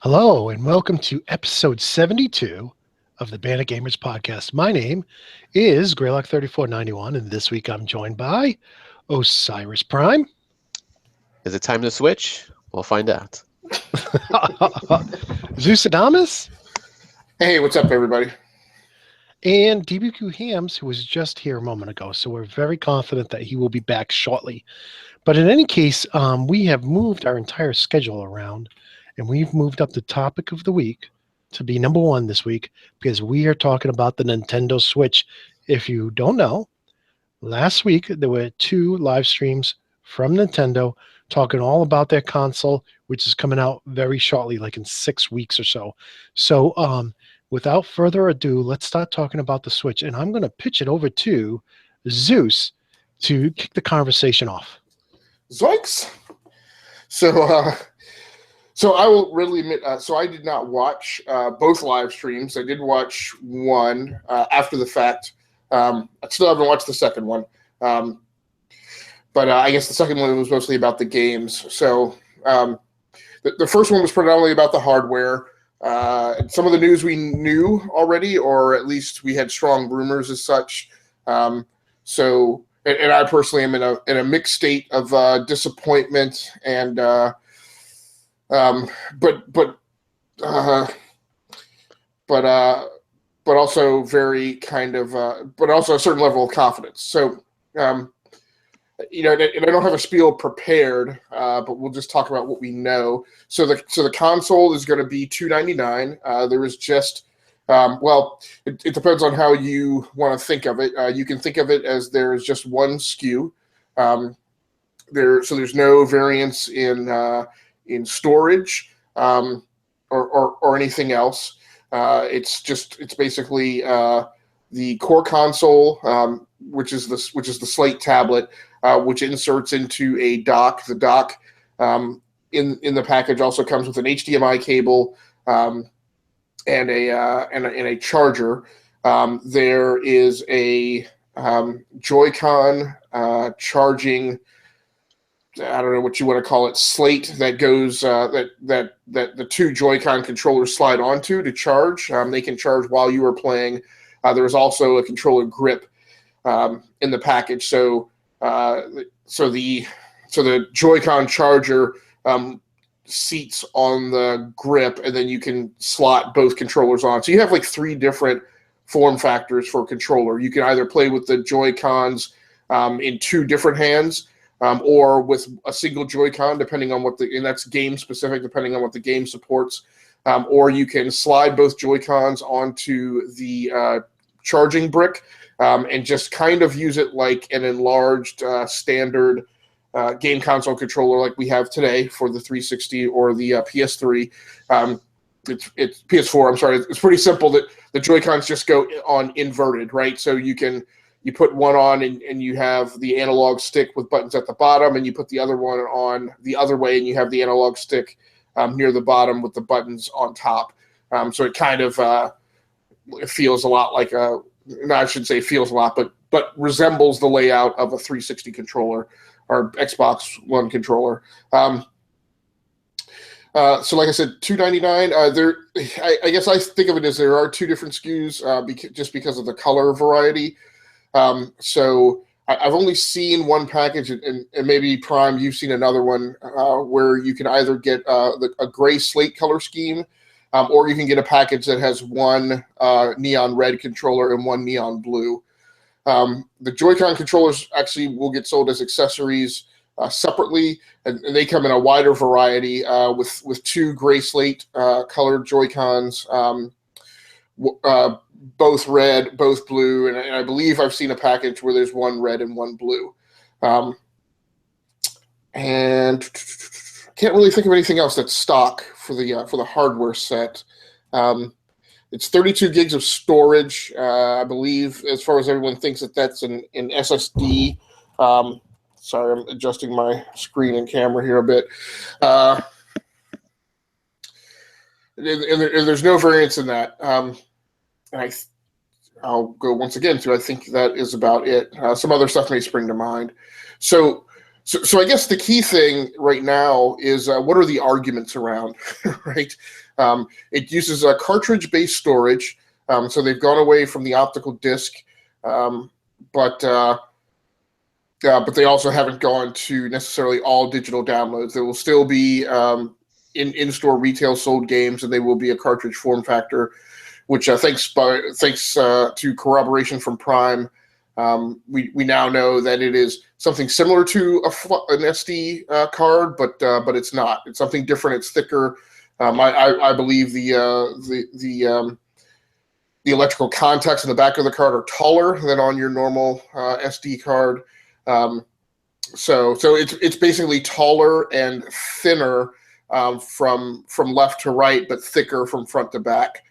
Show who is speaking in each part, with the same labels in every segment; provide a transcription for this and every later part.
Speaker 1: Hello, and welcome to episode 72 of the Bandit Gamers Podcast. My name is Greylock3491, and this week I'm joined by Osiris Prime,
Speaker 2: Is it time to switch? We'll find out.
Speaker 1: Zeus Adamus,
Speaker 3: Hey, what's up, everybody?
Speaker 1: and DBQ Hams, who was just here a moment ago. So we're very confident that he will be back shortly. But in any case, we have moved our entire schedule around, and we've moved up the topic of the week to be number one this week because we are talking about the Nintendo Switch. If you don't know, last week there were two live streams from Nintendo talking all about their console, which is coming out very shortly, like in 6 weeks or so. So without further ado, let's start talking about the Switch. And I'm going to pitch it over to Zeus to kick the conversation off.
Speaker 3: Zoinks! So I will really admit, so I did not watch both live streams. I did watch one after the fact. I still haven't watched the second one. But I guess the second one was mostly about the games. So the first one was predominantly about the hardware. Some of the news we knew already, or at least we had strong rumors as such. And I personally am in a mixed state of disappointment and but also very kind of but also a certain level of confidence. So and I don't have a spiel prepared, but we'll just talk about what we know. So the console is going to be $299. There is just it depends on how you want to think of it. You can think of it as there is just one SKU. There's no variance in storage or anything else. It's basically the core console, which is the Slate tablet, which inserts into a dock. The dock in the package also comes with an HDMI cable and a charger. There is a Joy-Con charging. I don't know what you want to call it, slate that goes that the two Joy-Con controllers slide onto to charge. They can charge while you are playing. There's also a controller grip in the package. So the Joy-Con charger seats on the grip, and then you can slot both controllers on. So you have like three different form factors for a controller. You can either play with the Joy-Cons in two different hands, or with a single Joy-Con, depending on and that's game specific, depending on what the game supports. Or you can slide both Joy-Cons onto the charging brick and just kind of use it like an enlarged standard game console controller like we have today for the 360 or the PS3. It's PS4, I'm sorry. It's pretty simple that the Joy-Cons just go on inverted, right? So you put one on and you have the analog stick with buttons at the bottom, and you put the other one on the other way and you have the analog stick near the bottom with the buttons on top. So it kind of it feels a lot like I shouldn't say feels a lot, but resembles the layout of a 360 controller or Xbox One controller. So like I said, $299. I guess I think of it as there are two different SKUs just because of the color variety. So I've only seen one package, and maybe Prime, you've seen another one where you can either get a gray slate color scheme, or you can get a package that has one neon red controller and one neon blue. The Joy-Con controllers actually will get sold as accessories separately, and they come in a wider variety with two gray slate colored Joy-Cons, both red, both blue, and I believe I've seen a package where there's one red and one blue. And I can't really think of anything else that's stock for the hardware set. It's 32 gigs of storage, I believe, as far as everyone thinks that's an SSD. Sorry, I'm adjusting my screen and camera here a bit. And there's no variance in that. And I'll go once again through. I think that is about it. Some other stuff may spring to mind. So So I guess the key thing right now is what are the arguments around, right? It uses a cartridge-based storage, so they've gone away from the optical disc, but they also haven't gone to necessarily all digital downloads. There will still be in-store retail sold games, and they will be a cartridge form factor, which thanks to corroboration from Prime, we now know that it is something similar to an SD card, but it's not. It's something different. It's thicker. I believe the electrical contacts in the back of the card are taller than on your normal SD card. So it's basically taller and thinner from left to right, but thicker from front to back.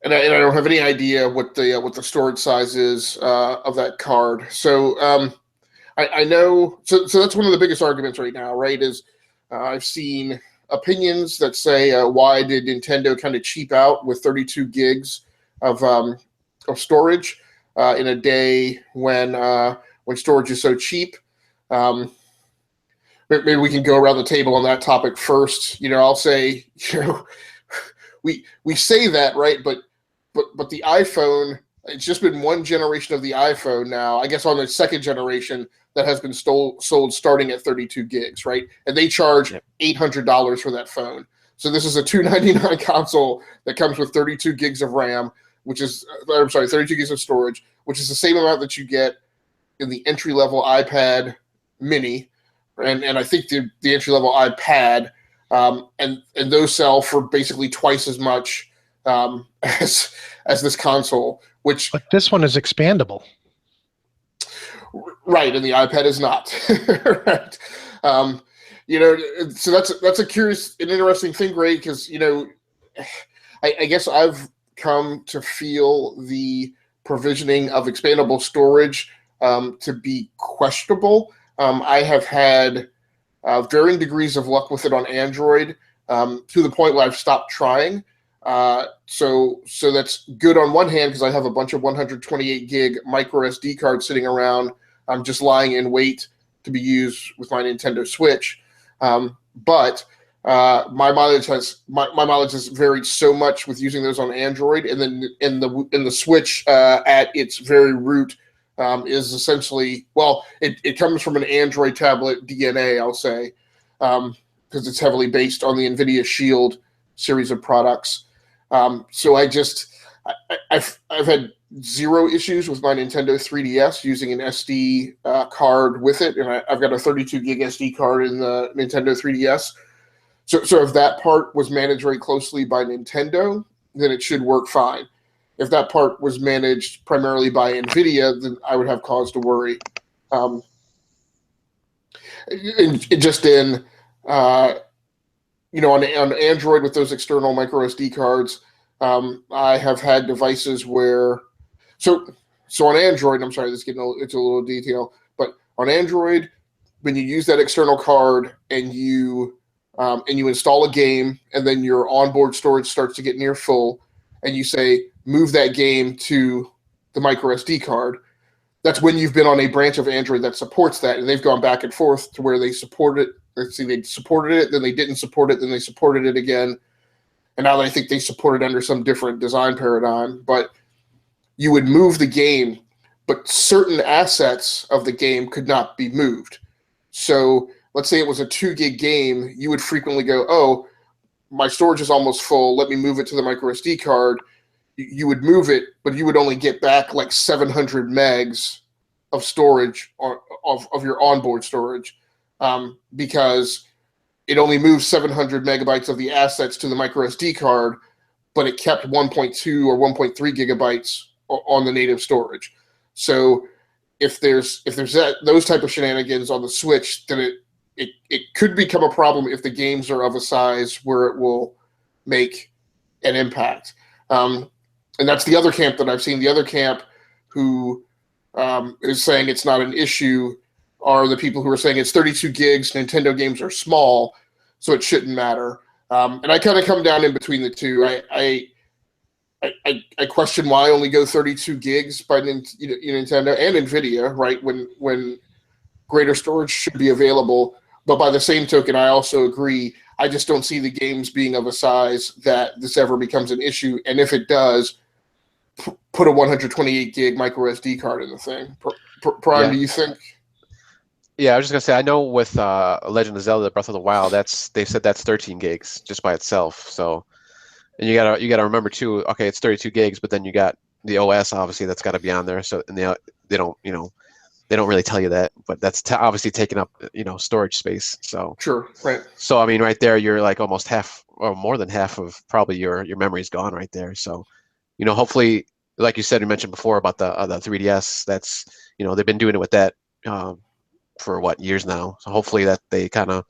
Speaker 3: And I don't have any idea what the storage size is of that card. So I know. So that's one of the biggest arguments right now, right? Is I've seen opinions that say why did Nintendo kind of cheap out with 32 gigs of storage in a day when storage is so cheap. Maybe we can go around the table on that topic first. I'll say, we say that, right? But the iPhone, it's just been one generation of the iPhone now, I guess on the second generation, that has been sold starting at 32 gigs, right? And they charge $800 for that phone. So this is a $299 console that comes with 32 gigs of RAM, 32 gigs of storage, which is the same amount that you get in the entry-level iPad mini, and I think the entry-level iPad, and those sell for basically twice as much as this console, but
Speaker 1: this one is expandable,
Speaker 3: right? And the iPad is not. Right. So that's a curious and interesting thing, Greg, because I guess I've come to feel the provisioning of expandable storage to be questionable. I have had varying degrees of luck with it on Android, to the point where I've stopped trying. So that's good on one hand, because I have a bunch of 128 gig micro SD cards sitting around, just lying in wait to be used with my Nintendo Switch. But my mileage has varied so much with using those on Android, and then in the Switch at its very root is essentially, it comes from an Android tablet DNA, I'll say, because it's heavily based on the NVIDIA Shield series of products. So I've had zero issues with my Nintendo 3DS using an SD card with it, and I've got a 32 gig SD card in the Nintendo 3DS. So if that part was managed very closely by Nintendo, then it should work fine. If that part was managed primarily by NVIDIA, then I would have cause to worry. On Android with those external micro SD cards, I have had devices where, so on Android, I'm sorry, this is getting into a little detail, but on Android, when you use that external card and you install a game, and then your onboard storage starts to get near full, and you say, move that game to the micro SD card, that's when you've been on a branch of Android that supports that, and they've gone back and forth to where they support it. Let's see, they supported it, then they didn't support it, then they supported it again, and now I think they support it under some different design paradigm. But you would move the game, but certain assets of the game could not be moved. So let's say it was a 2 gig game, you would frequently go, oh, my storage is almost full, let me move it to the micro SD card. You would move it, but you would only get back like 700 megs of storage of your onboard storage, because it only moved 700 megabytes of the assets to the micro SD card, but it kept 1.2 or 1.3 gigabytes on the native storage. So if there's those type of shenanigans on the Switch, then it could become a problem if the games are of a size where it will make an impact. And that's the other camp that I've seen. The other camp who is saying it's not an issue are the people who are saying it's 32 gigs, Nintendo games are small, so it shouldn't matter. And I kind of come down in between the two. I question why only go 32 gigs by Nintendo and Nvidia, right? When greater storage should be available. But by the same token, I also agree. I just don't see the games being of a size that this ever becomes an issue. And if it does, put a 128 gig micro SD card in the thing. Prime,
Speaker 2: Yeah.
Speaker 3: do you think?
Speaker 2: Yeah, I was just gonna say, I know with Legend of Zelda: Breath of the Wild, they said that's 13 gigs just by itself. So, and you gotta remember too. Okay, it's 32 gigs, but then you got the OS obviously that's got to be on there. So, and they don't they don't really tell you that, but that's obviously taking up storage space. So
Speaker 3: Sure, right.
Speaker 2: So I mean, right there, you're like almost half or more than half of probably your memory's gone right there. So, hopefully, like you said, you mentioned before about the 3DS. That's they've been doing it with that for what, years now. So hopefully that they kind of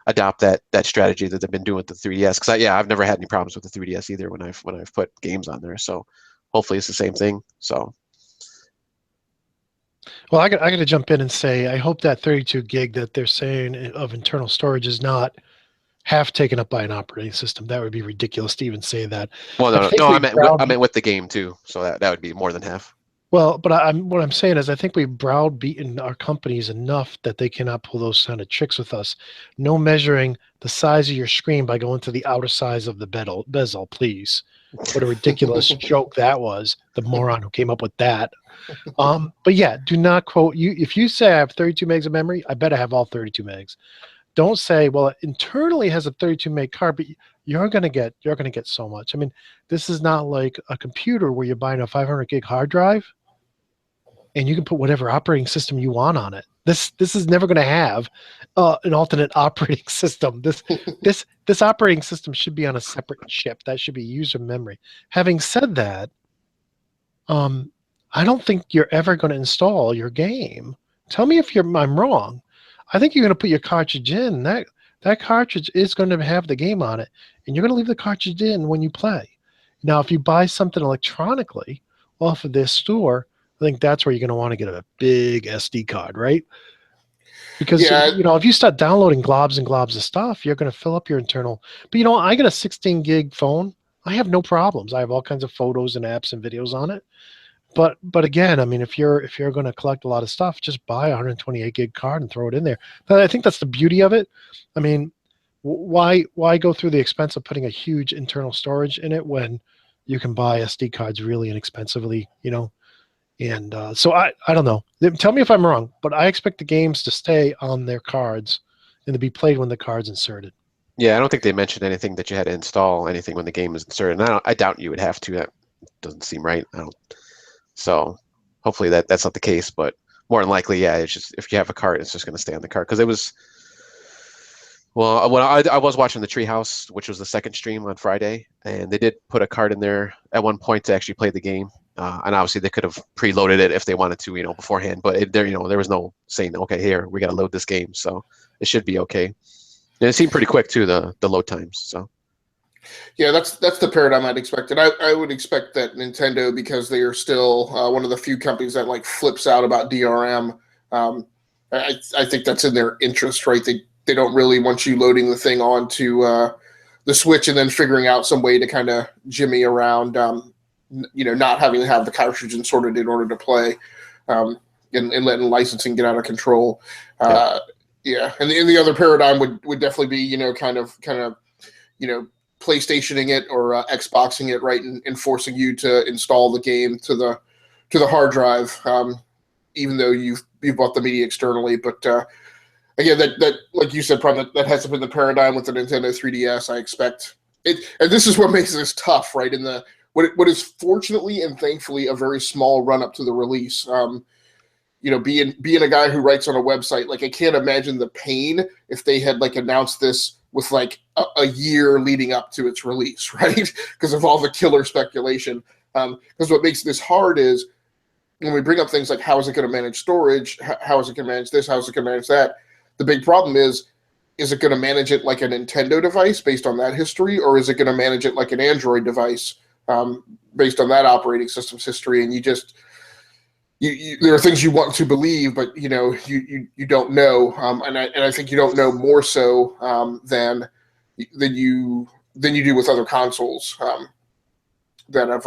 Speaker 2: adopt that strategy that they've been doing with the 3DS. Because I've never had any problems with the 3DS either when I've put games on there. So hopefully it's the same thing. So.
Speaker 1: Well, I got to jump in and say I hope that 32 gig that they're saying of internal storage is not half taken up by an operating system. That would be ridiculous to even say that.
Speaker 2: Well,
Speaker 1: I think
Speaker 2: no,
Speaker 1: we
Speaker 2: I meant with the game too. So that would be more than half.
Speaker 1: Well, but what I'm saying is I think we've browbeaten our companies enough that they cannot pull those kind of tricks with us. No measuring the size of your screen by going to the outer size of the bezel, please. What a ridiculous joke that was. The moron who came up with that. But yeah, do not quote you. If you say I have 32 megs of memory, I bet I have all 32 megs. Don't say, well, it internally has a 32 meg card, but you're gonna get so much. I mean, this is not like a computer where you're buying a 500 gig hard drive and you can put whatever operating system you want on it. This is never going to have an alternate operating system. This operating system should be on a separate chip. That should be user memory. Having said that, I don't think you're ever going to install your game. Tell me if I'm wrong. I think you're going to put your cartridge in. That cartridge is going to have the game on it, and you're going to leave the cartridge in when you play. Now, if you buy something electronically off of their store, I think that's where you're going to want to get a big SD card, right? Because, if you start downloading globs and globs of stuff, you're going to fill up your internal. But, I got a 16 gig phone. I have no problems. I have all kinds of photos and apps and videos on it. But again, I mean, if you're going to collect a lot of stuff, just buy a 128 gig card and throw it in there. But I think that's the beauty of it. I mean, why go through the expense of putting a huge internal storage in it when you can buy SD cards really inexpensively, And so I don't know. Tell me if I'm wrong, but I expect the games to stay on their cards and to be played when the card's inserted.
Speaker 2: Yeah, I don't think they mentioned anything that you had to install anything when the game is inserted. And I doubt you would have to. That doesn't seem right. So hopefully that's not the case. But more than likely, yeah, it's just if you have a card, it's just going to stay on the card. Because it was, well, when I was watching the Treehouse, which was the second stream on Friday, and they did put a card in there at one point to actually play the game. And obviously they could have preloaded it if they wanted to, beforehand. But there was no saying, okay, here we got to load this game, so it should be okay. And it seemed pretty quick too, the load times. So. Yeah,
Speaker 3: that's the paradigm I'd expect. And I would expect that Nintendo, because they are still one of the few companies that flips out about DRM. I think that's in their interest, right? They don't really want you loading the thing onto the Switch and then figuring out some way to kind of jimmy around. Not having to have the cartridge inserted in order to play, and letting licensing get out of control. Yeah, and the other paradigm would definitely be kind of PlayStationing it or Xboxing it, right, and forcing you to install the game to the hard drive, even though you've bought the media externally. But again, that like you said, probably that hasn't been the paradigm with the Nintendo 3DS. I expect it, and this is what makes this tough, right? In the what is fortunately and thankfully a very small run up to the release. Being a guy who writes on a website, I can't imagine the pain if they had announced this with a year leading up to its release, right? Because of all the killer speculation. Because what makes this hard is when we bring up things like how is it going to manage storage, how is it going to manage this, how is it going to manage that. The big problem is it going to manage it like a Nintendo device based on that history, or is it going to manage it like an Android device? Based on that operating system's history, and there are things you want to believe, but you don't know, and I think you don't know more so than you do with other consoles. that have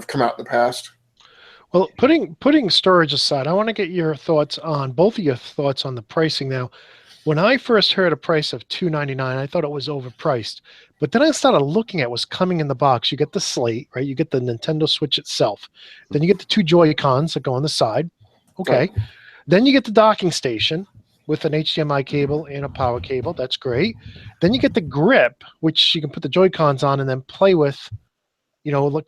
Speaker 3: come out in the past.
Speaker 1: Well, putting storage aside, I want to get your thoughts on both of your thoughts on the pricing now. When I first heard a price of $299, I thought it was overpriced. But then I started looking at what's coming in the box. You get the slate, right? You get the Nintendo Switch itself. Then you get the two Joy-Cons that go on the side. Okay. Then you get the docking station with an HDMI cable and a power cable. That's great. Then you get the grip, which you can put the Joy-Cons on and then play with,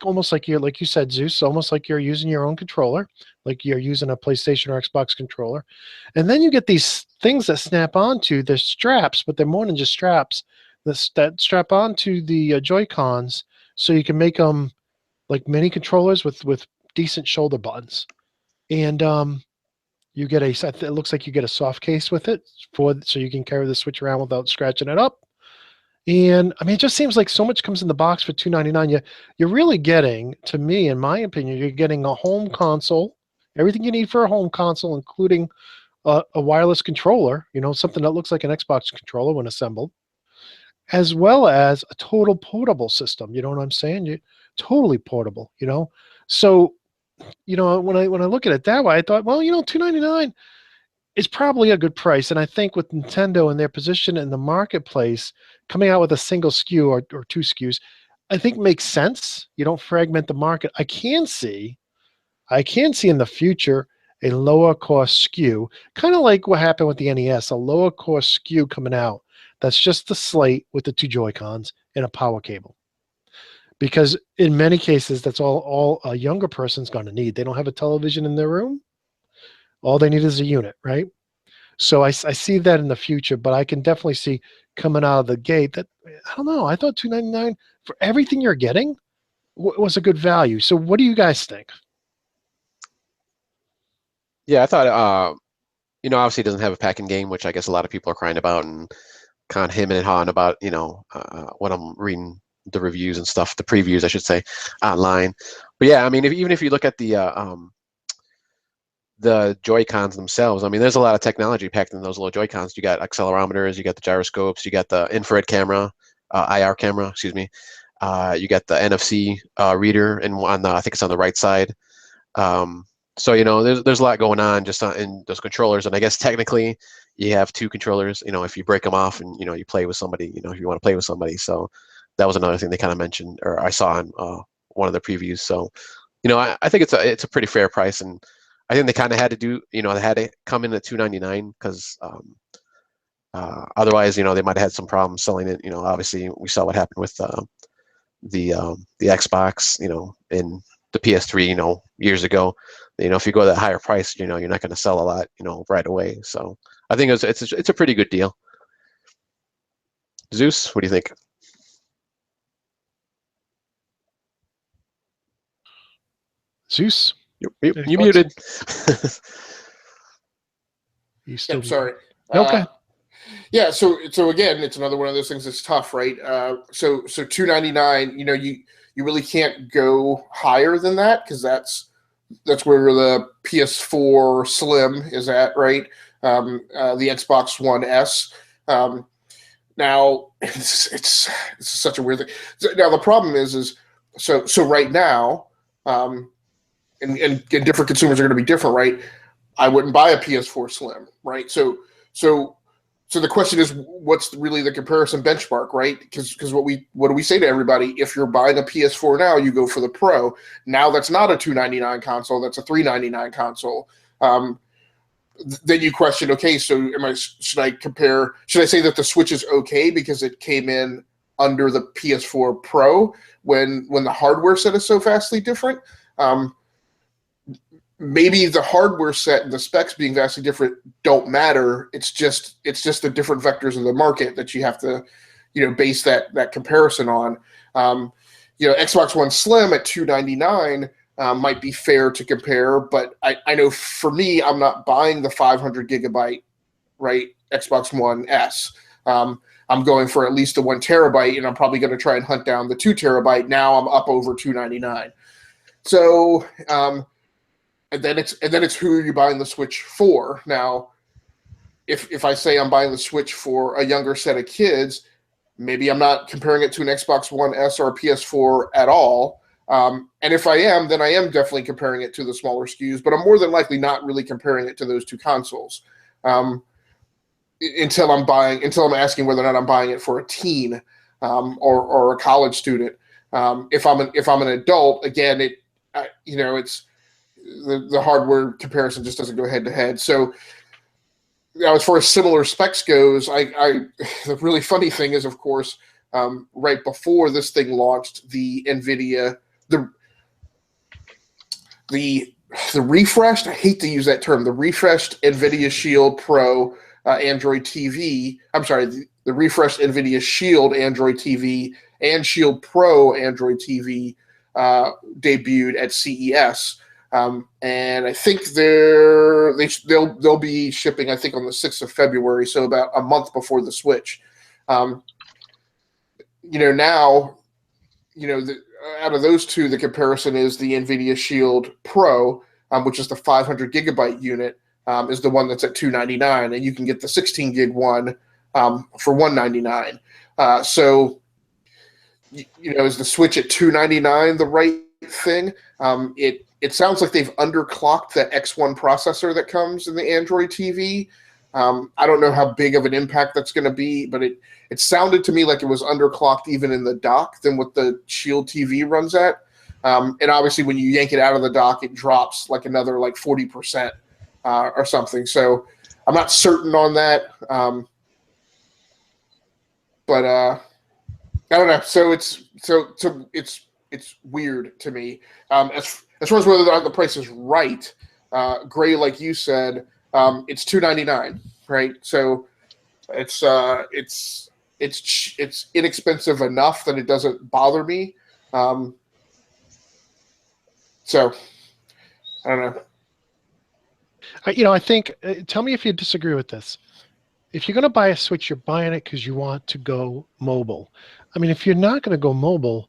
Speaker 1: almost like like you said, Zeus, almost like you're using your own controller, like you're using a PlayStation or Xbox controller. And then you get these things that snap onto the straps, but they're more than just straps that strap onto the Joy-Cons, so you can make them like mini controllers with decent shoulder buttons. And you get it looks like you get a soft case with it so you can carry the Switch around without scratching it up. And I mean, it just seems like so much comes in the box for $299. You're really getting, to me, in my opinion, you're getting a home console, everything you need for a home console, including a wireless controller, something that looks like an Xbox controller when assembled, as well as a total portable system. You know what I'm saying? You totally portable. So when I look at it that way, I thought, well, $299 is probably a good price. And I think with Nintendo and their position in the marketplace, coming out with a single SKU or two SKUs, I think makes sense. You don't fragment the market. I can see in the future a lower cost SKU, kind of like what happened with the NES, a lower cost SKU coming out that's just the slate with the two Joy-Cons and a power cable. Because in many cases, that's all a younger person's going to need. They don't have a television in their room. All they need is a unit, right? So I see that in the future, but I can definitely see coming out of the gate that, I don't know, I thought $299 for everything you're getting was a good value. So what do you guys think?
Speaker 2: Yeah, I thought, obviously it doesn't have a packing game, which I guess a lot of people are crying about and kind of hemming and hawing about, when I'm reading the reviews and stuff, the previews, I should say, online. But yeah, I mean, even if you look at the Joy-Cons themselves, I mean, there's a lot of technology packed in those little Joy-Cons. You got accelerometers, you got the gyroscopes, you got the infrared camera, IR camera, excuse me. You got the NFC reader, and I think it's on the right side. So there's a lot going on just in those controllers, and I guess technically you have two controllers. If you break them off and you play with somebody, if you want to play with somebody. So that was another thing they kind of mentioned, or I saw in one of the previews. So I think it's a pretty fair price, and I think they kind of had to do, they had to come in at $299 because otherwise, they might have had some problems selling it. Obviously we saw what happened with the Xbox, in the PS3, years ago. If you go that higher price, you're not going to sell a lot, right away. So I think it's a pretty good deal. Zeus, what do you think?
Speaker 1: Zeus?
Speaker 2: You muted.
Speaker 3: I'm sorry.
Speaker 1: Okay.
Speaker 3: Yeah. So again, it's another one of those things that's tough, right? So $299. You really can't go higher than that because that's where the PS4 Slim is at, right? The Xbox One S. Now it's such a weird thing. Now the problem is so right now. And different consumers are going to be different, right? I wouldn't buy a PS4 Slim, right? So the question is, what's really the comparison benchmark, right? Because what do we say to everybody? If you're buying a PS4 now, you go for the Pro. Now that's not a $299 console; that's a $399 console. Then you question, okay, so should I compare? Should I say that the Switch is okay because it came in under the PS4 Pro when the hardware set is so vastly different? Maybe the hardware set and the specs being vastly different don't matter. It's just the different vectors of the market that you have to, base that comparison on. Xbox One Slim at $299 might be fair to compare, but I know for me, I'm not buying the 500 gigabyte, right, Xbox One S. I'm going for at least the 1 terabyte, and I'm probably going to try and hunt down the 2 terabyte. Now I'm up over $299. So. And then it's who are you buying the Switch for? Now, if I say I'm buying the Switch for a younger set of kids, Maybe I'm not comparing it to an Xbox One S or a PS4 at all. And if I am, then I am definitely comparing it to the smaller SKUs, but I'm more than likely not really comparing it to those two consoles. Until I'm asking whether or not I'm buying it for a teen or a college student. If I'm an adult, again, it's the hardware comparison just doesn't go head to head. So, as far as similar specs goes, the really funny thing is, of course, right before this thing launched, the NVIDIA the refreshed, I hate to use that term, the refreshed NVIDIA Shield Pro Android TV. I'm sorry, the refreshed NVIDIA Shield Android TV and Shield Pro Android TV debuted at CES. And I think they'll be shipping, I think, on the 6th of February, so about a month before the Switch. Now, out of those two, the comparison is the NVIDIA Shield Pro, which is the 500 gigabyte unit, is the one that's at $299, and you can get the 16 gig one for $199. So, is the Switch at $299 the right thing? It sounds like they've underclocked the X1 processor that comes in the Android TV. I don't know how big of an impact that's going to be, but it sounded to me like it was underclocked even in the dock than what the Shield TV runs at. And obviously, when you yank it out of the dock, it drops like another 40% or something. So I'm not certain on that. But I don't know. So it's weird to me. As far as whether or not the price is right, Gray, like you said, it's $299, right? So it's inexpensive enough that it doesn't bother me. So I don't know.
Speaker 1: I think, tell me if you disagree with this. If you're going to buy a Switch, you're buying it because you want to go mobile. I mean, if you're not going to go mobile,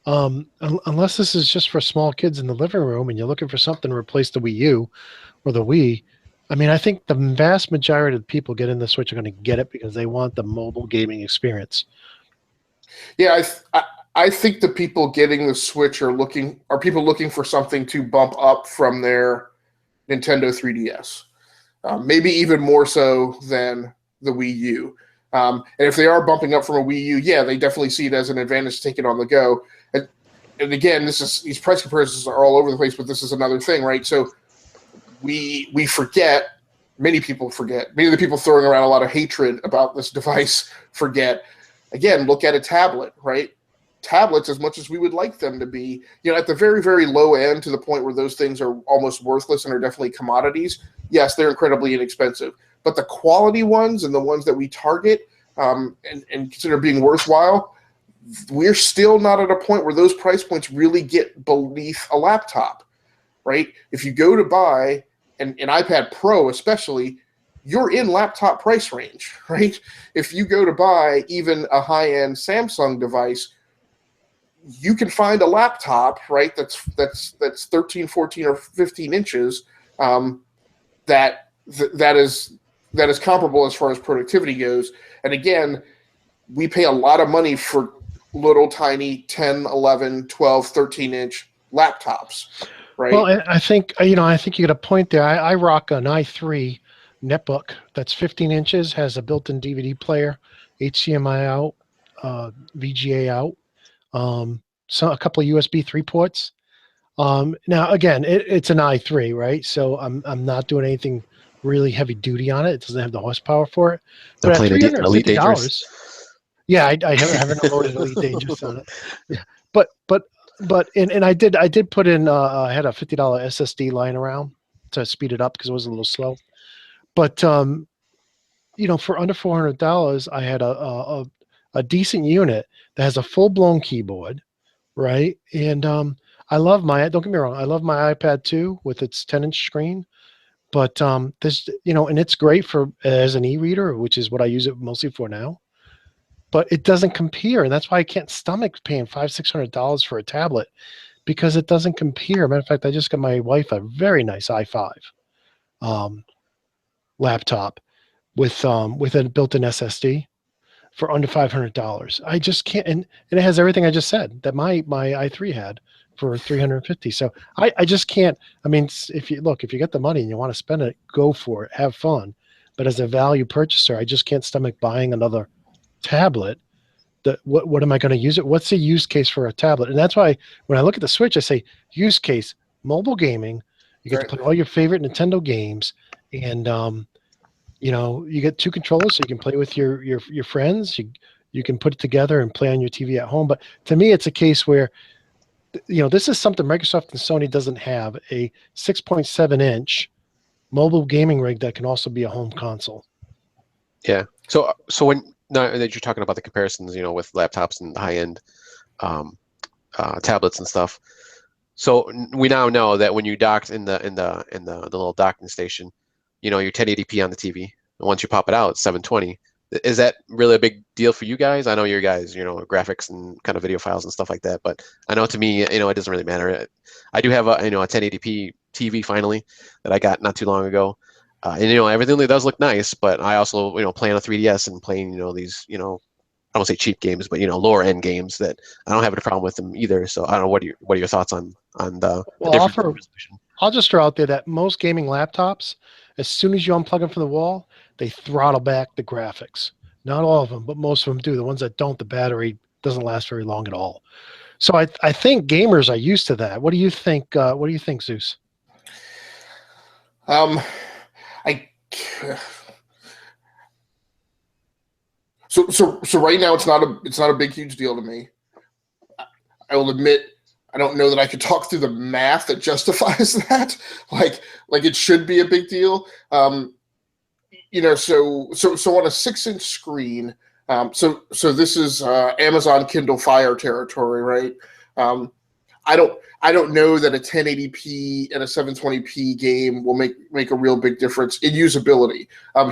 Speaker 1: unless this is just for small kids in the living room and you're looking for something to replace the Wii U or the Wii, I mean, I think the vast majority of the people getting the Switch are going to get it because they want the mobile gaming experience.
Speaker 3: Yeah, I think the people getting the Switch are people looking for something to bump up from their Nintendo 3DS, maybe even more so than the Wii U. And if they are bumping up from a Wii U, yeah, they definitely see it as an advantage to take it on the go. And again, these price comparisons are all over the place, but this is another thing, right? So we forget, many people forget, many of the people throwing around a lot of hatred about this device forget. Again, look at a tablet, right? Tablets, as much as we would like them to be, at the very, very low end, to the point where those things are almost worthless and are definitely commodities, yes, they're incredibly inexpensive. But the quality ones and the ones that we target and consider being worthwhile, we're still not at a point where those price points really get beneath a laptop, right? If you go to buy an iPad Pro especially, you're in laptop price range, right? If you go to buy even a high-end Samsung device, you can find a laptop, right, that's 13, 14, or 15 inches that is comparable as far as productivity goes. And again, we pay a lot of money for little tiny 10, 11, 12, 13-inch laptops, right?
Speaker 1: Well, I think you got a point there. I rock an i3 netbook that's 15 inches, has a built-in DVD player, HDMI out, VGA out, a couple of USB 3 ports. Now, again, it's an i3, right? So I'm not doing anything really heavy duty on it. It doesn't have the horsepower for it. But at $350, yeah, I haven't loaded Elite Dangerous on it. Yeah, but I did put in I had a $50 SSD lying around to speed it up because it was a little slow. But for under $400, I had a decent unit that has a full blown keyboard, right? And don't get me wrong, I love my iPad 2 with its 10-inch screen. But this, and it's great as an e-reader, which is what I use it mostly for now. But it doesn't compare, and that's why I can't stomach paying $500-600 for a tablet, because it doesn't compare. Matter of fact, I just got my wife a very nice i5 laptop with a built-in SSD. for under $500. I just can't, and it has everything I just said that my i3 had for 350. So I just can't. I mean, if you get the money and you want to spend it, go for it, have fun. But as a value purchaser, I just can't stomach buying another tablet. What am I going to use it? What's the use case for a tablet? And that's why when I look at the Switch, I say use case, mobile gaming. You get to play all your favorite Nintendo games, and you get 2 controllers, so you can play with your friends. You can put it together and play on your TV at home. But to me, it's a case where, this is something Microsoft and Sony doesn't have, a 6.7-inch mobile gaming rig that can also be a home console.
Speaker 2: Yeah. So when now that you're talking about the comparisons, with laptops and high-end tablets and stuff, so we now know that when you docked in the little docking station, your 1080p on the TV, and once you pop it out, it's 720. Is that really a big deal for you guys? I know your guys, graphics and kind of video files and stuff like that, but I know to me, it doesn't really matter. I do have a 1080p TV finally that I got not too long ago. And everything really does look nice, but I also playing a 3DS and playing these I don't want to say cheap games, but lower end games that I don't have a problem with them either. So I don't know, what are your thoughts on the difference in resolution?
Speaker 1: I'll just throw out there that most gaming laptops, as soon as you unplug them from the wall, they throttle back the graphics. Not all of them, but most of them do. The ones that don't, the battery doesn't last very long at all. So I think gamers are used to that. What do you think? What do you think, Zeus?
Speaker 3: So right now it's not a big huge deal to me. I will admit I don't know that I could talk through the math that justifies that. Like it should be a big deal. So on a 6-inch screen. So this is Amazon Kindle Fire territory, right? I don't know that a 1080p and a 720p game will make a real big difference in usability.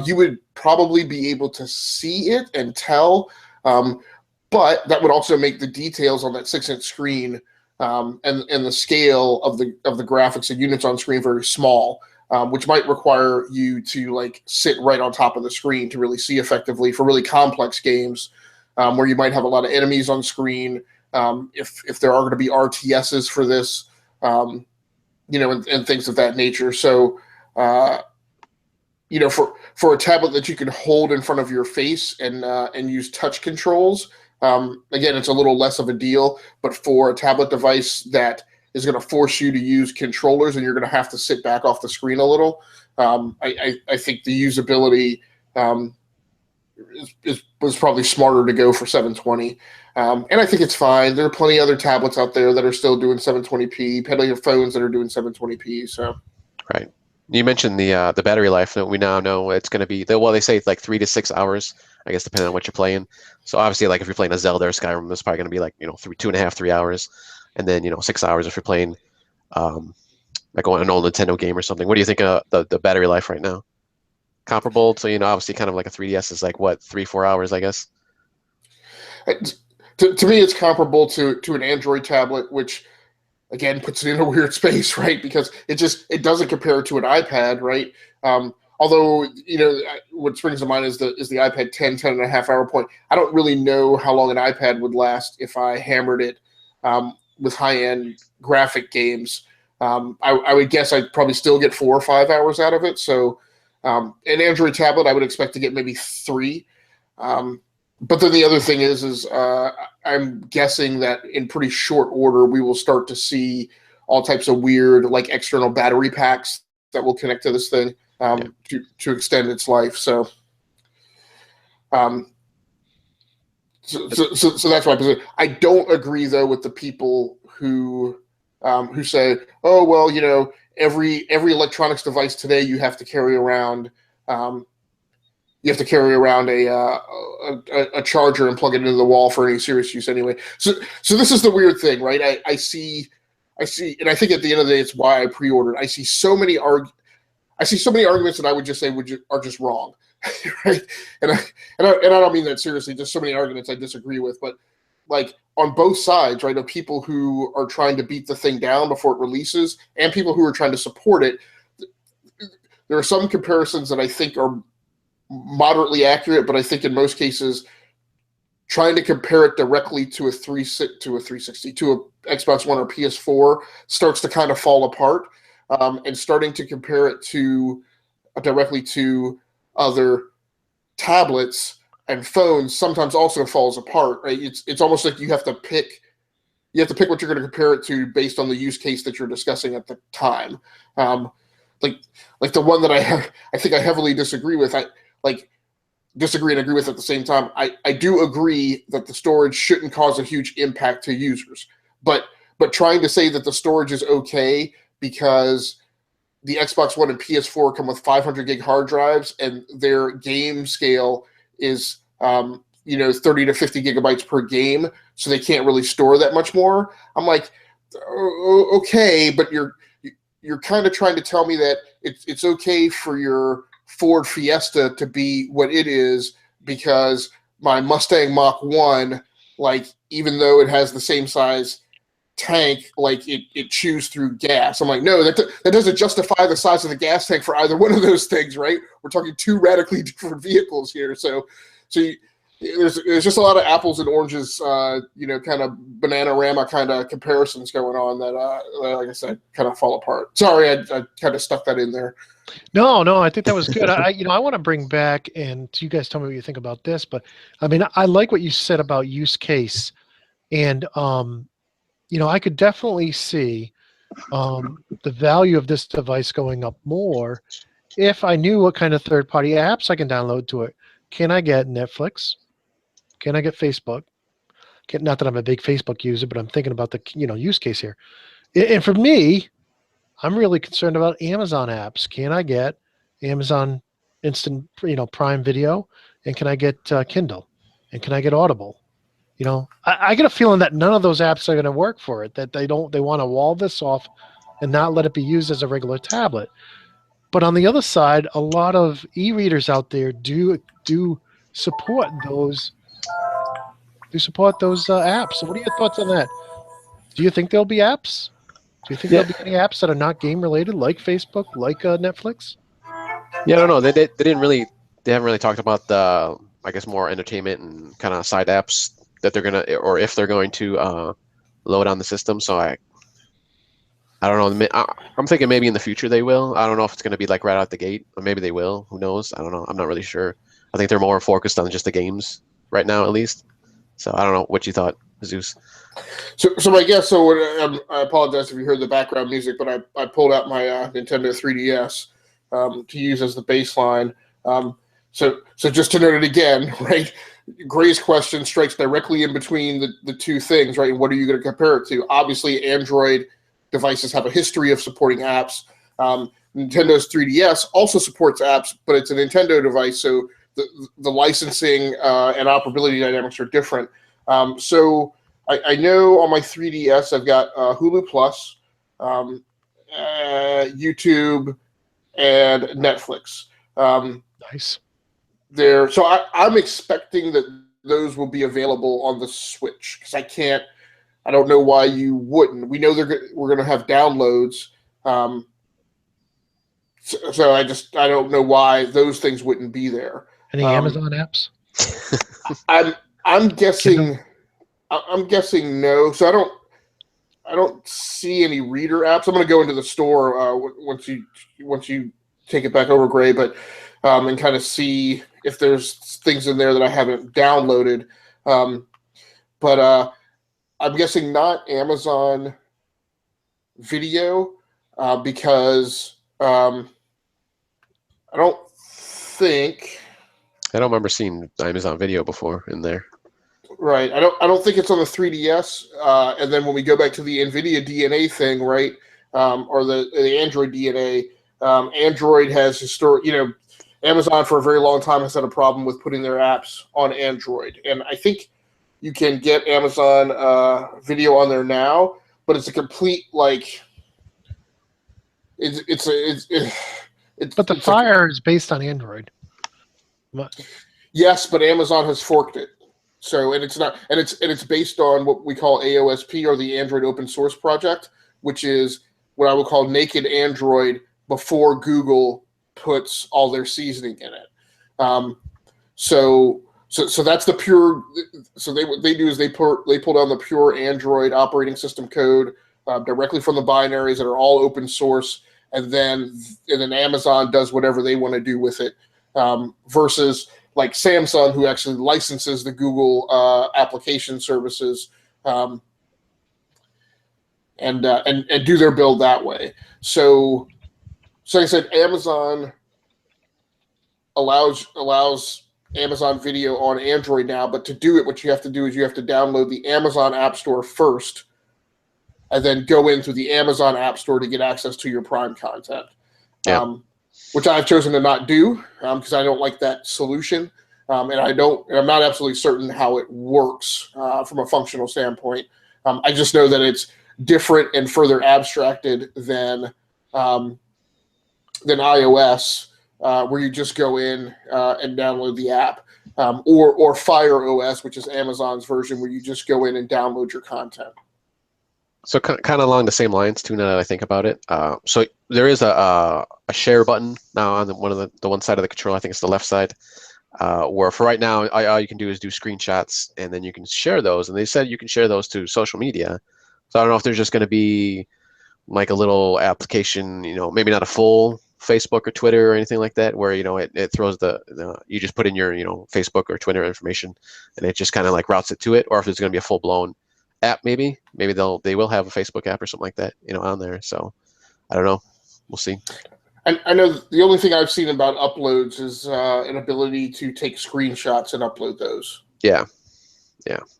Speaker 3: You would probably be able to see it and tell, but that would also make the details on that 6-inch screen and the scale of the graphics and units on screen very small, which might require you to sit right on top of the screen to really see effectively for really complex games, where you might have a lot of enemies on screen. If there are going to be RTSs for this, and things of that nature. So, for a tablet that you can hold in front of your face and use touch controls, again, it's a little less of a deal. But for a tablet device that is going to force you to use controllers and you're going to have to sit back off the screen a little, I think the usability was probably smarter to go for 720. And I think it's fine. There are plenty of other tablets out there that are still doing 720p, plenty of phones that are doing 720p. So,
Speaker 2: right. You mentioned the battery life that we now know it's going to be. They say it's like 3 to 6 hours, I guess, depending on what you're playing. So obviously, if you're playing a Zelda or Skyrim, it's probably going to be 2.5, 3 hours, and then 6 hours if you're playing an old Nintendo game or something. What do you think of the battery life right now? Comparable to obviously kind of like a 3DS is 3-4 hours, I guess.
Speaker 3: To me, it's comparable to an Android tablet, which again puts it in a weird space, right? Because it doesn't compare to an iPad, right? Although what springs to mind is the iPad 10.5 hour point. I don't really know how long an iPad would last if I hammered it with high-end graphic games. I would guess I'd probably still get 4 or 5 hours out of it. So an Android tablet, I would expect to get maybe 3. But then the other thing is I'm guessing that in pretty short order, we will start to see all types of weird, external battery packs that will connect to this thing to extend its life. So that's my position. I don't agree though with the people who say, oh well, every electronics device today you have to carry around. You have to carry around a charger and plug it into the wall for any serious use anyway. So this is the weird thing, right? I see, and I think at the end of the day, it's why I pre-ordered. I see so many arguments that I would just say are just wrong, right? And I don't mean that seriously. Just so many arguments I disagree with, but on both sides, right? Of people who are trying to beat the thing down before it releases, and people who are trying to support it. There are some comparisons that I think are moderately accurate, but I think in most cases trying to compare it directly to a 360 to a Xbox One or PS4 starts to kind of fall apart, and starting to compare it to directly to other tablets and phones sometimes also falls apart. Right? It's almost like you have to pick what you're going to compare it to based on the use case that you're discussing at the time. Like the one that I think I heavily disagree with. I disagree and agree with at the same time. I do agree that the storage shouldn't cause a huge impact to users, but trying to say that the storage is okay because the Xbox One and PS4 come with 500 gig hard drives and their game scale is 30 to 50 gigabytes per game, so they can't really store that much more. I'm like, okay, but you're kind of trying to tell me that it's okay for your Ford Fiesta to be what it is because my Mustang Mach-1, like, even though it has the same size tank, like it chews through gas. I'm like, no, that doesn't justify the size of the gas tank for either one of those things, right? We're talking two radically different vehicles here. So there's just a lot of apples and oranges, kind of Bananarama kind of comparisons going on that, like I said, kind of fall apart. Sorry, I kind of stuck that in there.
Speaker 1: No, I think that was good. I want to bring back, and you guys tell me what you think about this, but I mean, I like what you said about use case, and I could definitely see the value of this device going up more if I knew what kind of third-party apps I can download to it. Can I get Netflix? Can I get Facebook? Not that I'm a big Facebook user, but I'm thinking about the use case here. And for me, I'm really concerned about Amazon apps. Can I get Amazon Instant, Prime Video? And can I get Kindle? And can I get Audible? I get a feeling that none of those apps are going to work for it, that they want to wall this off and not let it be used as a regular tablet. But on the other side, a lot of e-readers out there do support those apps. So what are your thoughts on that? Do you think there'll be apps? Do you think there'll be any apps that are not game related, like Facebook, like Netflix?
Speaker 2: Yeah, I don't know. They haven't really talked about the, I guess, more entertainment and kind of side apps that they're gonna, or if they're going to load on the system. So I don't know. I'm thinking maybe in the future they will. I don't know if it's going to be like right out the gate, or maybe they will. Who knows? I don't know. I'm not really sure. I think they're more focused on just the games right now, at least. So I don't know what you thought, Zeus.
Speaker 3: So my guess. So I apologize if you heard the background music, but I pulled out my Nintendo 3DS to use as the baseline. So just to note it again, right? Gray's question strikes directly in between the two things, right? And what are you going to compare it to? Obviously, Android devices have a history of supporting apps. Nintendo's 3DS also supports apps, but it's a Nintendo device, so the licensing and operability dynamics are different. So I know on my 3DS I've got Hulu Plus, YouTube, and Netflix.
Speaker 1: Nice.
Speaker 3: So I'm expecting that those will be available on the Switch because I don't know why you wouldn't. We know we're going to have downloads. So I don't know why those things wouldn't be there.
Speaker 1: Any Amazon apps?
Speaker 3: I'm guessing. I'm guessing no. So I don't see any reader apps. I'm going to go into the store once you take it back over, Gray, but and kind of see if there's things in there that I haven't downloaded. But I'm guessing not Amazon Video because I don't
Speaker 2: remember seeing Amazon Video before in there.
Speaker 3: Right. I don't think it's on the 3DS. And then when we go back to the NVIDIA DNA thing, right, or the Android DNA, Android has Amazon for a very long time has had a problem with putting their apps on Android, and I think you can get Amazon Video on there now, but it's a complete But
Speaker 1: the Fire is based on Android.
Speaker 3: Yes, but Amazon has forked it. So it's not, and it's based on what we call AOSP, or the Android Open Source Project, which is what I would call naked Android before Google puts all their seasoning in it. So So that's the pure. So what they do is they pull down the pure Android operating system code directly from the binaries that are all open source, and then Amazon does whatever they want to do with it. Versus like Samsung, who actually licenses the Google application services and do their build that way. So like I said, Amazon allows Amazon Video on Android now, but to do it, what you have to do is you have to download the Amazon App Store first, and then go in through the Amazon App Store to get access to your Prime content.
Speaker 2: Yeah.
Speaker 3: Which I've chosen to not do because I don't like that solution, and I'm not absolutely certain how it works from a functional standpoint. I just know that it's different and further abstracted than iOS. Where you just go in and download the app, or Fire OS, which is Amazon's version, where you just go in and download your content.
Speaker 2: So kind of along the same lines too. Now that I think about it, so there is a share button now on the one side of the controller. I think it's the left side, where for right now, all you can do is do screenshots, and then you can share those. And they said you can share those to social media. So I don't know if there's just going to be like a little application, maybe not a full Facebook or Twitter or anything like that, where it throws you just put in your Facebook or Twitter information, and it just kind of like routes it to it. Or if it's going to be a full blown app, maybe they will have a Facebook app or something like that, on there. So I don't know, we'll see.
Speaker 3: I know the only thing I've seen about uploads is an ability to take screenshots and upload those.
Speaker 2: Yeah.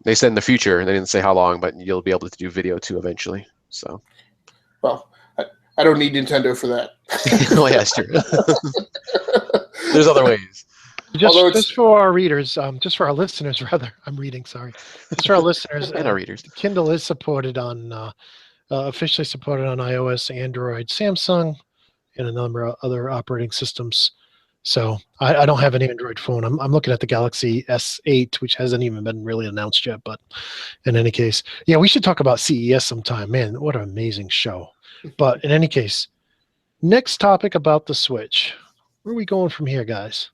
Speaker 2: They said in the future, they didn't say how long, but you'll be able to do video too eventually. So.
Speaker 3: Well, I don't need Nintendo for that.
Speaker 2: Oh, yeah, that's true. There's other ways.
Speaker 1: Just for our readers, just for our listeners, rather. I'm reading, sorry. Just for our listeners.
Speaker 2: And our readers.
Speaker 1: Kindle is supported on, officially supported on iOS, Android, Samsung, and a number of other operating systems. So I don't have an Android phone. I'm looking at the Galaxy S8, which hasn't even been really announced yet. But in any case, yeah, we should talk about CES sometime. Man, what an amazing show. But in any case, next topic about the Switch. Where are we going from here, guys?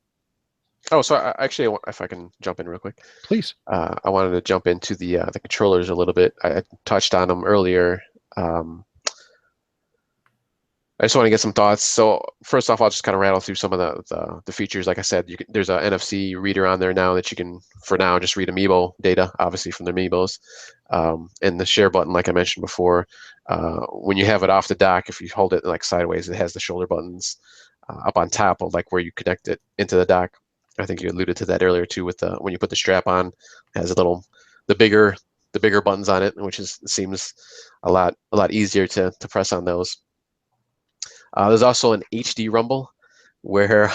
Speaker 2: Oh, so actually, if I can jump in real quick.
Speaker 1: Please.
Speaker 2: I wanted to jump into the controllers a little bit. I touched on them earlier. I just want to get some thoughts. So first off, I'll just kind of rattle through some of the features. Like I said, there's an NFC reader on there now that you can, for now, just read Amiibo data, obviously from the Amiibos. And the share button, like I mentioned before, when you have it off the dock, if you hold it like sideways, it has the shoulder buttons up on top of like where you connect it into the dock. I think you alluded to that earlier too, with when you put the strap on, it has the bigger buttons on it, which seems a lot easier to press on those. There's also an HD rumble, where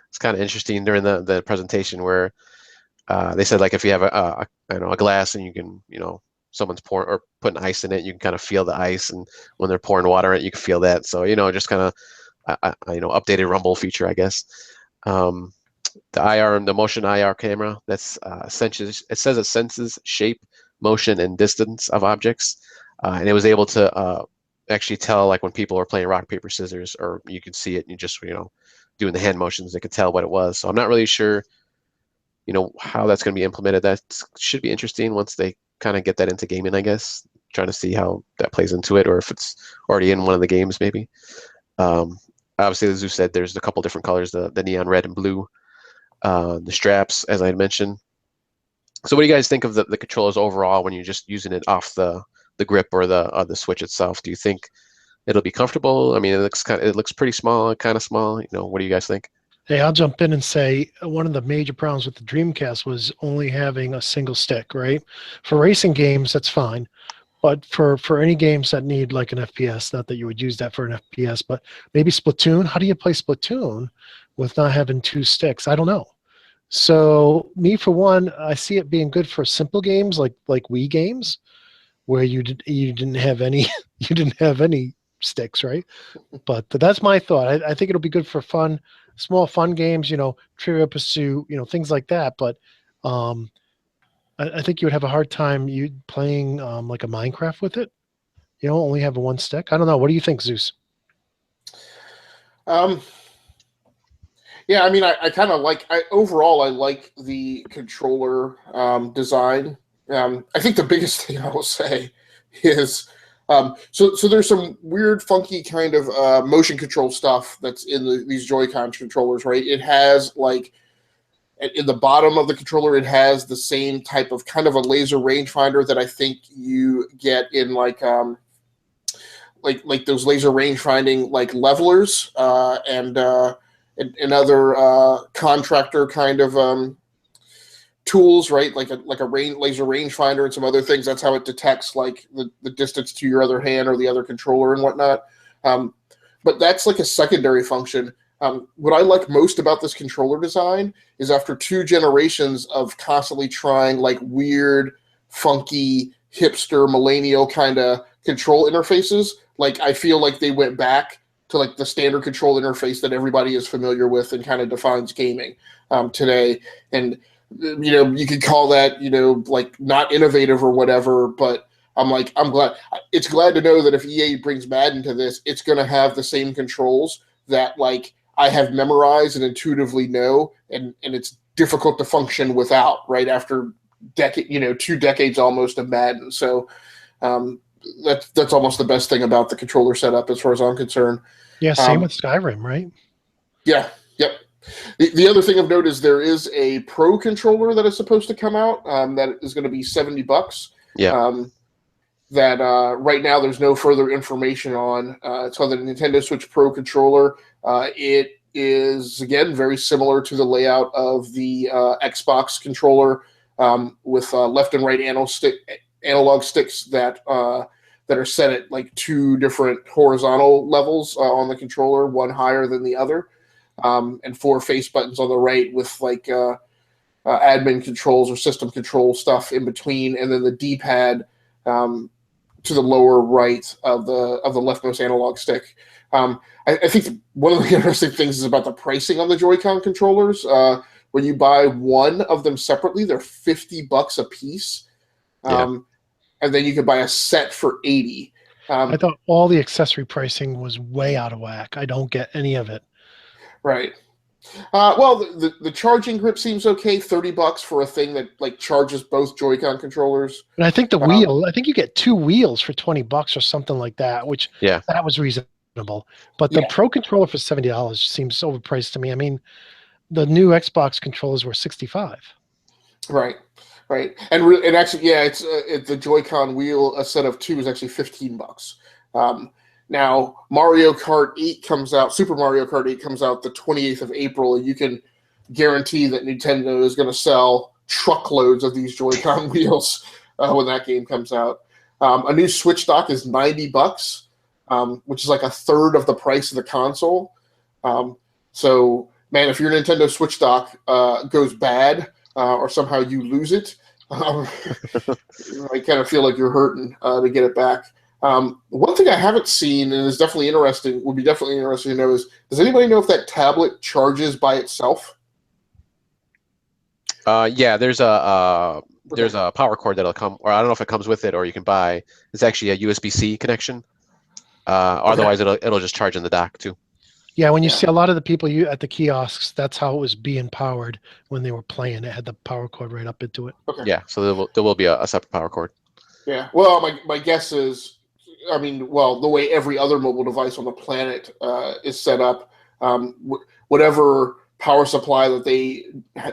Speaker 2: it's kind of interesting during the presentation, where they said like if you have a glass and you can someone's pouring or putting ice in it, you can kind of feel the ice, and when they're pouring water in it, you can feel that. So just kind of updated rumble feature, I guess. The motion IR camera, that's it says it senses shape, motion, and distance of objects, and it was able to actually tell like when people are playing rock paper scissors, or you could see it and you just doing the hand motions, it could tell what it was. So I'm not really sure how that's going to be implemented. That should be interesting once they kind of get that into gaming, I guess, trying to see how that plays into it, or if it's already in one of the games maybe. Obviously, as you said, there's a couple different colors, the neon red and blue, the straps, as I had mentioned. So what do you guys think of the controllers overall when you're just using it off the grip or the Switch itself? Do you think it'll be comfortable? I mean, it looks pretty small, kind of small. What do you guys think?
Speaker 1: Hey, I'll jump in and say one of the major problems with the Dreamcast was only having a single stick, right? For racing games, that's fine. But for any games that need like an FPS, not that you would use that for an FPS, but maybe Splatoon, how do you play Splatoon with not having two sticks? I don't know. So me, for one, I see it being good for simple games like Wii games, where you didn't have any sticks, right? But that's my thought. I think it'll be good for small fun games, Trivial Pursuit, things like that. But I think you would have a hard time playing like a Minecraft with it. Only have a one stick. I don't know. What do you think, Zeus?
Speaker 3: Yeah, I mean, I kind of like. Overall, I like the controller design. I think the biggest thing I will say is so there's some weird, funky kind of motion control stuff that's in these Joy-Con controllers, right? It has like in the bottom of the controller, it has the same type of kind of a laser rangefinder that I think you get in like those laser range finding like levelers and other contractor kind of tools, right? Like a laser rangefinder and some other things. That's how it detects like the distance to your other hand or the other controller and whatnot. But that's like a secondary function. What I like most about this controller design is after 2 generations of constantly trying like weird, funky, hipster, millennial kind of control interfaces, like I feel like they went back to like the standard control interface that everybody is familiar with and kind of defines gaming today. And you could call that like not innovative or whatever, but I'm glad. It's glad to know that if EA brings Madden to this, it's going to have the same controls that like I have memorized and intuitively know, and it's difficult to function without, right after 2 decades almost of Madden. So that's almost the best thing about the controller setup as far as I'm concerned.
Speaker 1: Yeah, same with Skyrim, right?
Speaker 3: Yeah, yep. The other thing of note is there is a Pro controller that is supposed to come out that is going to be $70.
Speaker 2: Yeah.
Speaker 3: That right now there's no further information on. It's called the Nintendo Switch Pro controller. It is, again, very similar to the layout of the Xbox controller with left and right analog sticks that are set at like 2 different horizontal levels on the controller, one higher than the other, and 4 face buttons on the right with like admin controls or system control stuff in between, and then the D-pad to the lower right of the leftmost analog stick. I think one of the interesting things is about the pricing on the Joy-Con controllers. When you buy one of them separately, they're $50 a piece. And then you could buy a set for $80.
Speaker 1: I thought all the accessory pricing was way out of whack. I don't get any of it.
Speaker 3: Right. Well, the charging grip seems okay. $30 for a thing that like charges both Joy-Con controllers.
Speaker 1: And I think the wheel. I think you get 2 wheels for $20 or something like that, which that was reasonable. But the Pro controller for $70 seems overpriced to me. I mean, the new Xbox controllers were $65.
Speaker 3: Right. And actually, it's the Joy-Con wheel. A set of 2 is actually $15. Now, Mario Kart 8 comes out. Super Mario Kart 8 comes out the 28th of April, and you can guarantee that Nintendo is going to sell truckloads of these Joy-Con wheels when that game comes out. A new Switch dock is $90, which is like a third of the price of the console. So, man, if your Nintendo Switch dock goes bad or somehow you lose it, I kind of feel like you're hurting to get it back. One thing I haven't seen and is definitely interesting, would be definitely interesting to know is, does anybody know if that tablet charges by itself?
Speaker 2: There's a power cord that'll come, or I don't know if it comes with it or you can buy. It's actually a USB-C connection. Otherwise, it'll just charge in the dock too.
Speaker 1: Yeah, when you see a lot of the people at the kiosks, that's how it was being powered when they were playing. It had the power cord right up into it.
Speaker 3: Okay.
Speaker 2: Yeah, so there will be a separate power cord.
Speaker 3: Yeah. Well, my guess is, the way every other mobile device on the planet is set up, whatever power supply that they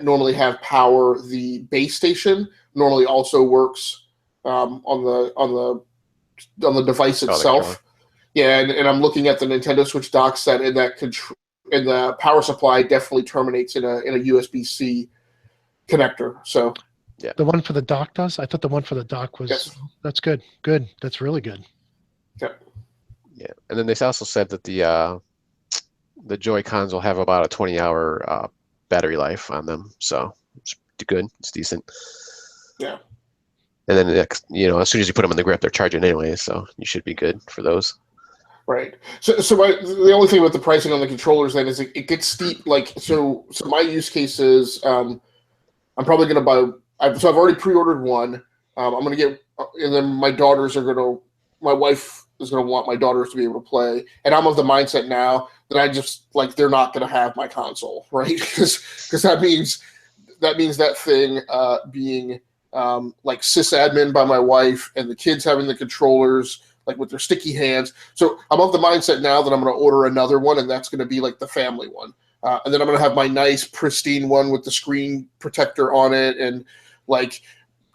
Speaker 3: normally have power the base station normally also works on the device itself. Yeah, and I'm looking at the Nintendo Switch dock set, and and the power supply definitely terminates in a USB-C connector. So,
Speaker 2: yeah,
Speaker 1: the one for the dock does. I thought the one for the dock was.
Speaker 3: Yes.
Speaker 1: That's good. Good. That's really good.
Speaker 3: Yeah.
Speaker 2: Yeah, and then they also said that the Joy-Cons will have about a 20-hour battery life on them, so it's good. It's decent.
Speaker 3: Yeah.
Speaker 2: And then as soon as you put them in the grip, they're charging anyway, so you should be good for those.
Speaker 3: Right. So the only thing with the pricing on the controllers then is it gets steep. Like so my use case is I'm probably going to buy. I've already pre-ordered one. I'm going to get, and then my wife is going to want my daughters to be able to play. And I'm of the mindset now that I just like they're not going to have my console, right? Because that means that thing being like sysadmin by my wife and the kids having the controllers like with their sticky hands. So I'm of the mindset now that I'm going to order another one, and that's going to be like the family one. And then I'm going to have my nice pristine one with the screen protector on it and like,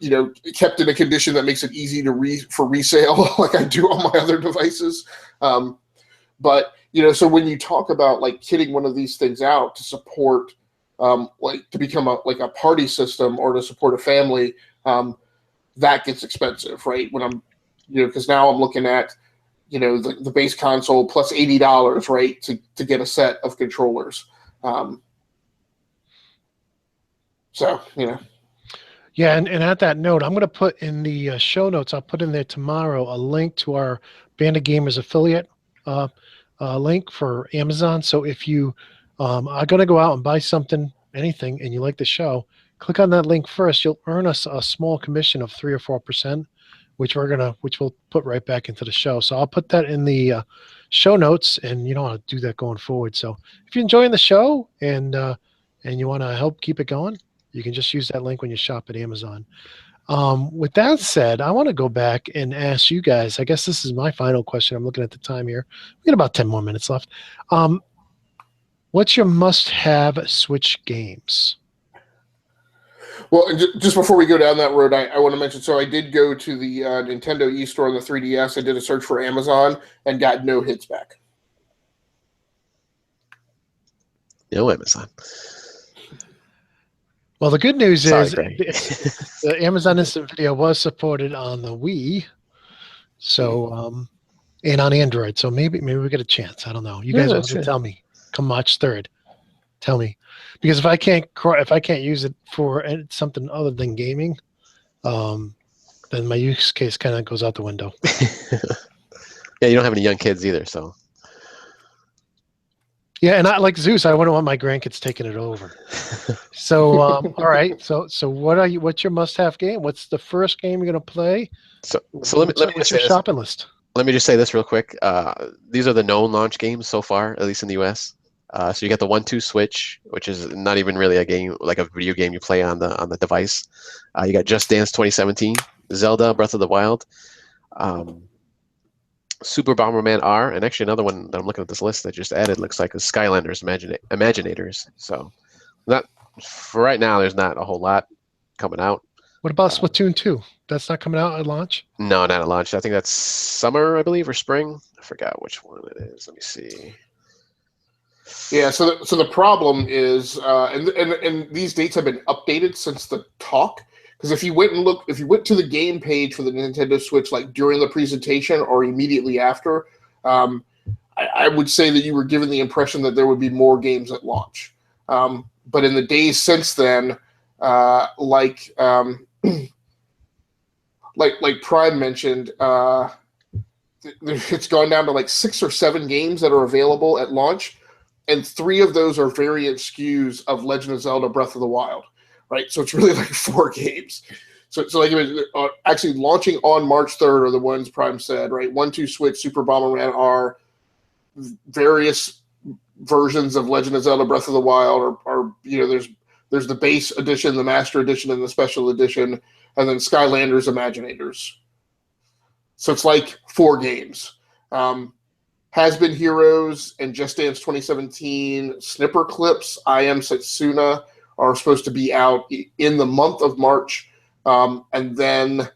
Speaker 3: you know, kept in a condition that makes it easy to for resale like I do on my other devices. But, you know, so when you talk about like kitting one of these things out to support, like to become a party system or to support a family, that gets expensive, right? When I'm, you know, because now I'm looking at, you know, the base console plus $80, right, to get a set of controllers. So, you know.
Speaker 1: Yeah, and at that note, I'm going to put in the show notes, I'll put in there tomorrow a link to our Band of Gamers affiliate link for Amazon. So if you are going to go out and buy something, anything, and you like the show, click on that link first. You'll earn us a small commission of 3 or 4%, which we'll put right back into the show. So I'll put that in the show notes, and you don't want to do that going forward. So if you're enjoying the show and you want to help keep it going, you can just use that link when you shop at Amazon. With that said, I want to go back and ask you guys, I guess this is my final question. I'm looking at the time here. We got about 10 more minutes left. What's your must-have Switch games?
Speaker 3: Well, just before we go down that road, I want to mention, so I did go to the Nintendo eStore on the 3DS. I did a search for Amazon and got no hits back.
Speaker 2: No Amazon.
Speaker 1: Well, the good news is
Speaker 2: Greg.
Speaker 1: the Amazon Instant Video was supported on the Wii, so and on Android. So maybe we get a chance. I don't know. You guys will have to tell me come March 3rd. Tell me, because if I can't use it for something other than gaming, then my use case kind of goes out the window.
Speaker 2: Yeah, you don't have any young kids either, so.
Speaker 1: Yeah, and I like Zeus. I wouldn't want my grandkids taking it over. So, all right. So what's your must-have game? What's the first game you're going to play?
Speaker 2: So let me just
Speaker 1: what's
Speaker 2: say
Speaker 1: your
Speaker 2: this.
Speaker 1: shopping list?
Speaker 2: Let me just say this real quick. These are the known launch games so far, at least in the US. So you got the 1-2 Switch, which is not even really a game, like a video game you play on the device. You got Just Dance 2017, Zelda Breath of the Wild, Super Bomberman R, and actually another one that I'm looking at this list that just added looks like is Skylanders Imaginators. So not for right now, there's not a whole lot coming out.
Speaker 1: What about Splatoon 2? That's not coming out at launch?
Speaker 2: No, not at launch. I think that's summer, I believe, or spring. I forgot which one it is. Let me see.
Speaker 3: Yeah, so the problem is, and these dates have been updated since the talk. Because if you went to the game page for the Nintendo Switch, like during the presentation or immediately after, I would say that you were given the impression that there would be more games at launch. But in the days since then, like Prime mentioned, it's gone down to like 6 or 7 games that are available at launch, and 3 of those are variant SKUs of Legend of Zelda: Breath of the Wild. Right, so it's really like 4 games. So like actually launching on March 3rd are the ones Prime said, right? 1-2 Switch, Super Bomberman R, various versions of Legend of Zelda: Breath of the Wild, or you know, there's the base edition, the Master Edition, and the Special Edition, and then Skylanders Imaginators. So it's like 4 games. Has Been Heroes and Just Dance 2017, Snipper Clips, I Am Setsuna are supposed to be out in the month of March. And then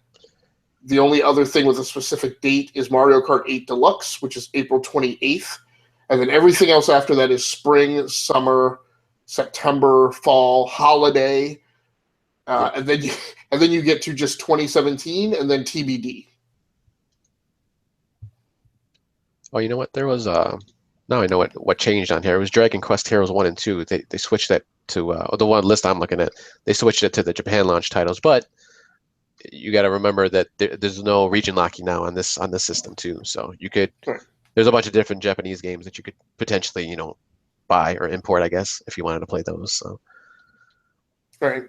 Speaker 3: the only other thing with a specific date is Mario Kart 8 Deluxe, which is April 28th. And then everything else after that is spring, summer, September, fall, holiday. And then you get to just 2017 and then TBD.
Speaker 2: Oh, you know what? There was now I know what changed on here. It was Dragon Quest Heroes 1 and 2. They switched that to the one list I'm looking at. They switched it to the Japan launch titles, but you got to remember that there's no region locking now on this system too. So you could there's a bunch of different Japanese games that you could potentially buy or import, I guess, if you wanted to play those. So
Speaker 3: right.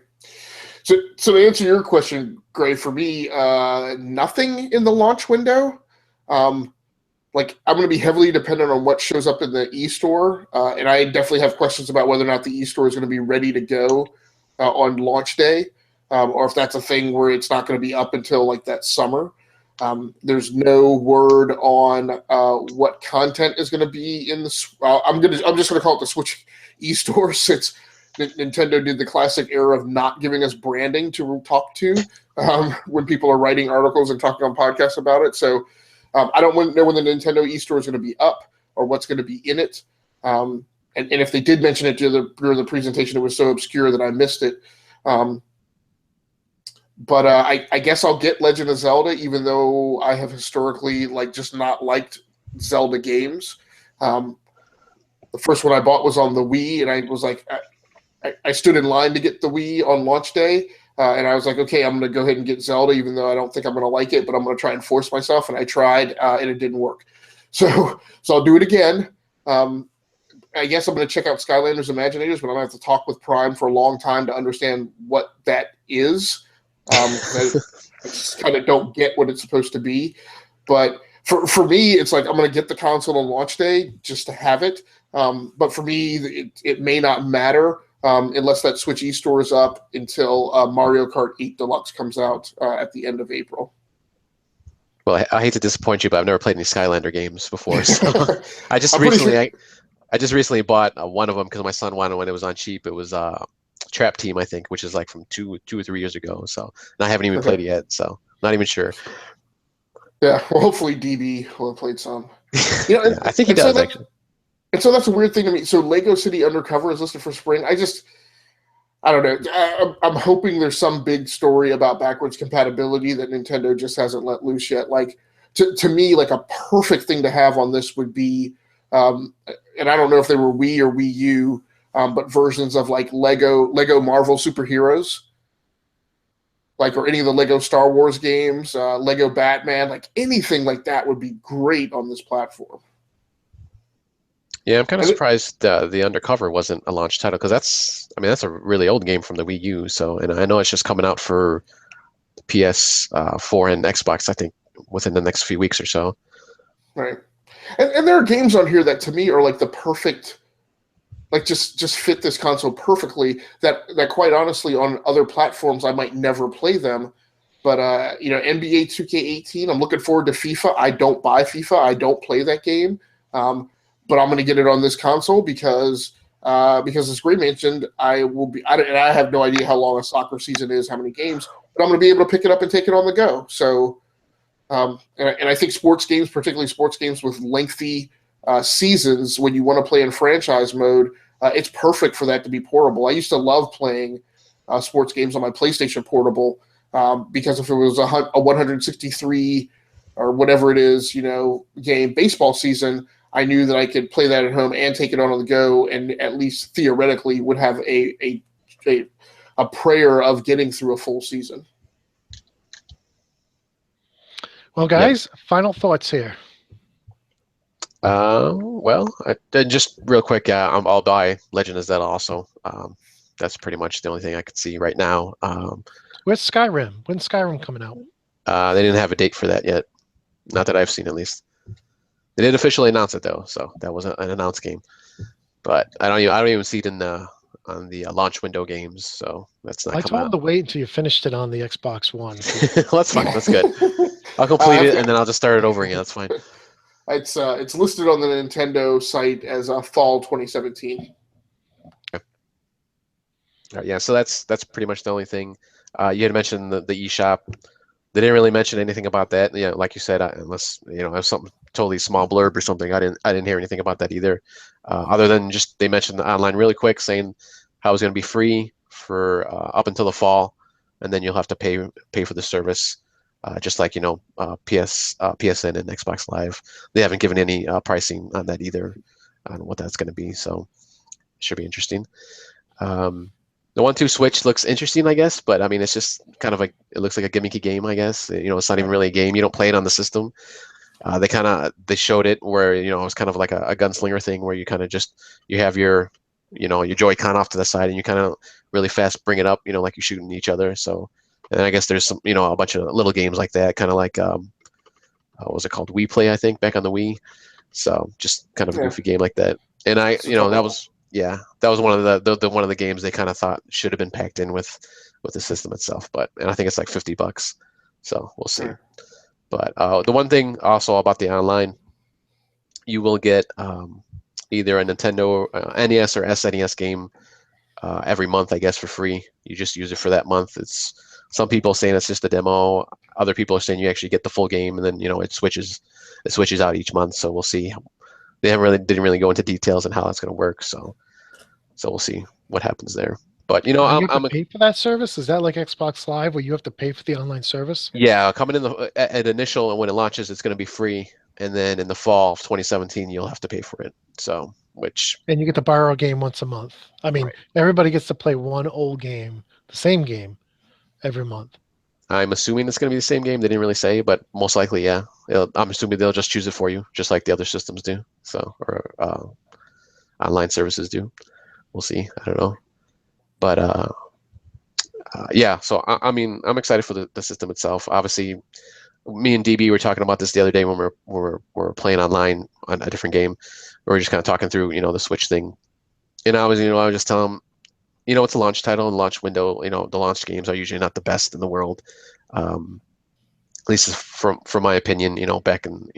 Speaker 3: So to answer your question, Gray, for me, nothing in the launch window. like I'm going to be heavily dependent on what shows up in the e-store, and I definitely have questions about whether or not the e-store is going to be ready to go on launch day, or if that's a thing where it's not going to be up until like that summer. There's no word on what content is going to be in the. I'm just going to call it the Switch e-store since Nintendo did the classic error of not giving us branding to talk to when people are writing articles and talking on podcasts about it. So I don't know when the Nintendo e-store is going to be up or what's going to be in it. And if they did mention it during the presentation, it was so obscure that I missed it. But I guess I'll get Legend of Zelda, even though I have historically just not liked Zelda games. The first one I bought was on the Wii, and I was like, I stood in line to get the Wii on launch day, and I was like, okay, I'm going to go ahead and get Zelda, even though I don't think I'm going to like it, but I'm going to try and force myself. And I tried, and it didn't work. So I'll do it again. I guess I'm going to check out Skylanders Imaginators, but I'm going to have to talk with Prime for a long time to understand what that is. I just kind of don't get what it's supposed to be. But for me, it's like I'm going to get the console on launch day just to have it. But for me, it may not matter unless that Switch e-store is up until Mario Kart 8 Deluxe comes out at the end of April.
Speaker 2: Well, I hate to disappoint you, but I've never played any Skylander games before. So I just recently bought one of them because my son wanted when it was on cheap. It was Trap Team, I think, which is like from two or 3 years ago. So and I haven't even played it yet. So not even sure.
Speaker 3: Yeah, well, hopefully DB will have played some.
Speaker 2: Yeah, I think he does actually.
Speaker 3: And so that's a weird thing to me. So Lego City Undercover is listed for spring. I don't know. I'm hoping there's some big story about backwards compatibility that Nintendo just hasn't let loose yet. Like to me, like a perfect thing to have on this would be, and I don't know if they were Wii or Wii U, but versions of like Lego Marvel superheroes, like or any of the Lego Star Wars games, Lego Batman, like anything like that would be great on this platform.
Speaker 2: Yeah, I'm kind of surprised the Undercover wasn't a launch title because that's a really old game from the Wii U. So, and I know it's just coming out for PS4 and Xbox, I think, within the next few weeks or so.
Speaker 3: Right, and there are games on here that to me are like the perfect, like just fit this console perfectly. That quite honestly on other platforms I might never play them. But NBA 2K18, I'm looking forward to FIFA. I don't buy FIFA. I don't play that game. But I'm going to get it on this console because as Gray mentioned, I have no idea how long a soccer season is, how many games, but I'm going to be able to pick it up and take it on the go. So, and I think sports games, particularly sports games with lengthy seasons, when you want to play in franchise mode, it's perfect for that to be portable. I used to love playing sports games on my PlayStation Portable because if it was a 163 or whatever it is, game baseball season, I knew that I could play that at home and take it on the go, and at least theoretically would have a prayer of getting through a full season.
Speaker 1: Well, guys, final thoughts here.
Speaker 2: Just real quick, I'll buy Legend of Zelda also. That's pretty much the only thing I could see right now.
Speaker 1: Where's Skyrim? When's Skyrim coming out?
Speaker 2: They didn't have a date for that yet. Not that I've seen, at least. They did officially announce it though, so that was an announced game. But I don't even see it on the launch window games, so that's not. I told
Speaker 1: them to wait until you finished it on the Xbox One.
Speaker 2: Well, that's fine. That's good. I'll complete it and then I'll just start it over again. That's fine.
Speaker 3: It's listed on the Nintendo site as fall 2017.
Speaker 2: Okay. Yeah, so that's pretty much the only thing. You had mentioned the eShop. They didn't really mention anything about that. Yeah, like you said, unless have something totally small blurb or something. I didn't hear anything about that either. Other than just they mentioned the online really quick, saying how it's going to be free for up until the fall, and then you'll have to pay for the service, just like PSN and Xbox Live. They haven't given any pricing on that either, on what that's going to be. So it should be interesting. The 1-2 switch looks interesting, I guess, but I mean, it's just kind of it looks like a gimmicky game, I guess. It's not even really a game. You don't play it on the system. They showed it where, it was kind of like a gunslinger thing where you kind of you have your Joy-Con off to the side and you kind of really fast bring it up, like you're shooting each other. So, and I guess there's some, a bunch of little games like that, kind of like what was it called? Wii Play, I think, back on the Wii. So just kind of a
Speaker 3: Yeah.
Speaker 2: goofy game like that. And I,
Speaker 3: It's a
Speaker 2: you know,
Speaker 3: couple.
Speaker 2: that was one of the one of the games they kind of thought should have been packed in with the system itself. And I think it's like $50. So we'll see.
Speaker 3: Yeah.
Speaker 2: But the one thing also about the online, you will get either a Nintendo NES or SNES game every month, I guess, for free. You just use it for that month. It's some people saying it's just a demo. Other people are saying you actually get the full game, and then it switches out each month. So we'll see. They didn't really go into details on how that's going to work. So we'll see what happens there. But
Speaker 1: You have to pay for that service? Is that like Xbox Live where you have to pay for the online service?
Speaker 2: yeah, coming in at initial, and when it launches, it's going to be free, and then in the fall of 2017, you'll have to pay for it. So
Speaker 1: and you get to borrow a game once a month. I mean,
Speaker 2: right.
Speaker 1: Everybody gets to play one old game, the same game, every month.
Speaker 2: I'm assuming it's going to be the same game. They didn't really say, but most likely, yeah. I'm assuming they'll just choose it for you, just like the other systems do. So, or online services do. We'll see. I don't know, but yeah. So I mean, I'm excited for the system itself. Obviously, me and DB were talking about this the other day when we were playing online on a different game. We were just kind of talking through, the Switch thing, and I was just telling him, it's a launch title and launch window. The launch games are usually not the best in the world, at least from my opinion. Back in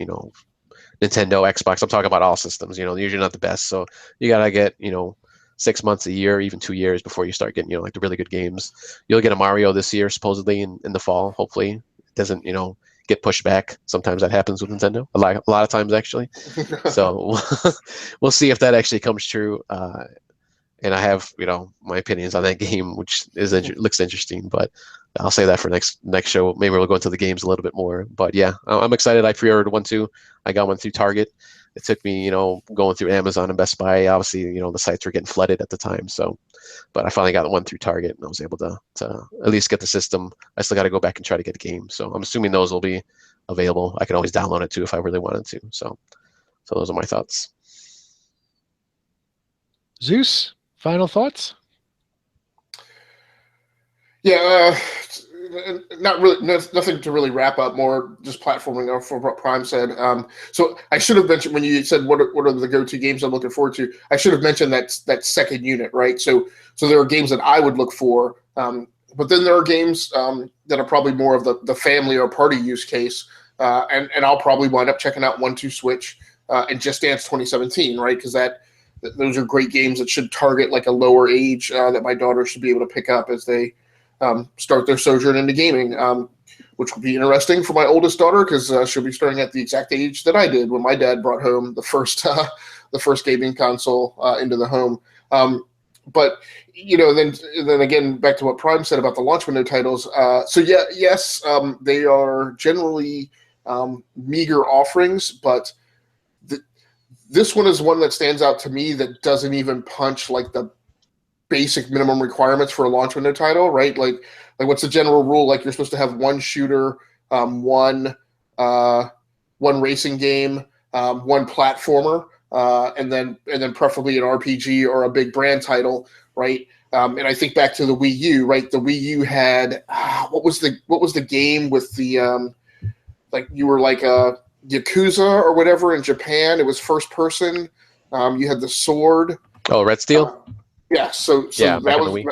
Speaker 2: Nintendo, Xbox. I'm talking about all systems. They're usually not the best. So you gotta get 6 months, a year, even 2 years before you start getting like the really good games. You'll get a Mario this year, supposedly in the fall. Hopefully, it doesn't get pushed back. Sometimes that happens with Nintendo. A lot of times actually. So we'll see if that actually comes true. And I have, my opinions on that game, which looks interesting. But I'll say that for next show. Maybe we'll go into the games a little bit more. But yeah, I'm excited. I pre-ordered one too. I got one through Target. It took me, going through Amazon and Best Buy. Obviously, the sites were getting flooded at the time. So, but I finally got one through Target, and I was able to at least get the system. I still got to go back and try to get a game. So I'm assuming those will be available. I can always download it too if I really wanted to. So those are my thoughts.
Speaker 1: Zeus, final thoughts?
Speaker 3: Yeah, not really. Nothing to really wrap up. More just platforming for what Prime said. So I should have mentioned when you said what are the go-to games I'm looking forward to. I should have mentioned that second unit, right? So there are games that I would look for, but then there are games that are probably more of the family or party use case, and I'll probably wind up checking out 1-2 Switch and Just Dance 2017, right? Because those are great games that should target like a lower age that my daughter should be able to pick up as they start their sojourn into gaming, which will be interesting for my oldest daughter because she'll be starting at the exact age that I did when my dad brought home the first gaming console into the home. But then again, back to what Prime said about the launch window titles. Yes, they are generally meager offerings, but this one is one that stands out to me that doesn't even punch like the basic minimum requirements for a launch window title, right? Like what's the general rule? Like you're supposed to have one shooter, one racing game, one platformer, and then preferably an RPG or a big brand title, right? And I think back to the Wii U, right? The Wii U had what was the game with the like you were like a Yakuza or whatever in Japan. It was first person. You had the sword.
Speaker 2: Oh, Red Steel.
Speaker 3: Yeah, so
Speaker 2: yeah,
Speaker 3: that was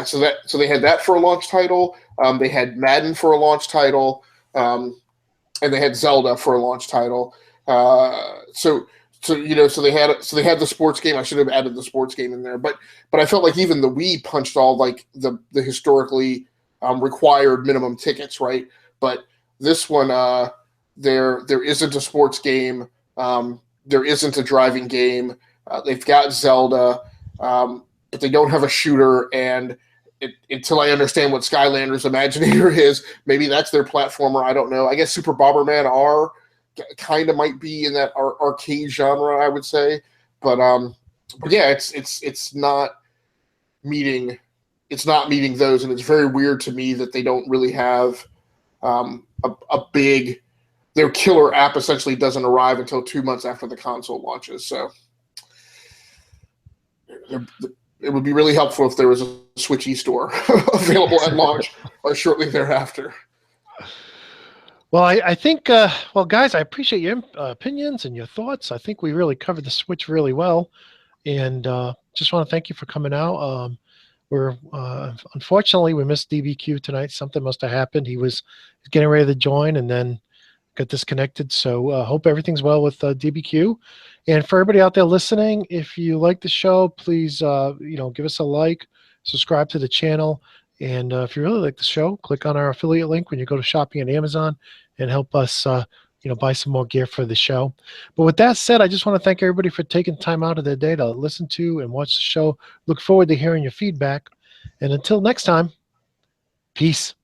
Speaker 3: so they had that for a launch title. They had Madden for a launch title, and they had Zelda for a launch title. So they had the sports game. I should have added the sports game in there, but I felt like even the Wii punched all like the historically required minimum tickets, right? But this one, there isn't a sports game. There isn't a driving game. They've got Zelda. But they don't have a shooter, and until I understand what Skylanders Imaginator is, maybe that's their platformer. I don't know. I guess Super Bomberman R kind of might be in that arcade genre, I would say. But yeah, it's not meeting those, and it's very weird to me that they don't really have a big. Their killer app essentially doesn't arrive until 2 months after the console launches. So. It would be really helpful if there was a Switch e-store available at launch or shortly thereafter.
Speaker 1: Well, I think, well, guys, I appreciate your opinions and your thoughts. I think we really covered the Switch really well. And just want to thank you for coming out. We're unfortunately we missed DBQ tonight. Something must have happened. He was getting ready to join and then got disconnected. So hope everything's well with DBQ. And for everybody out there listening, if you like the show, please give us a like, subscribe to the channel, and if you really like the show, click on our affiliate link when you go to shopping at Amazon and help us buy some more gear for the show. But with that said, I just want to thank everybody for taking time out of their day to listen to and watch the show. Look forward to hearing your feedback. And until next time, peace.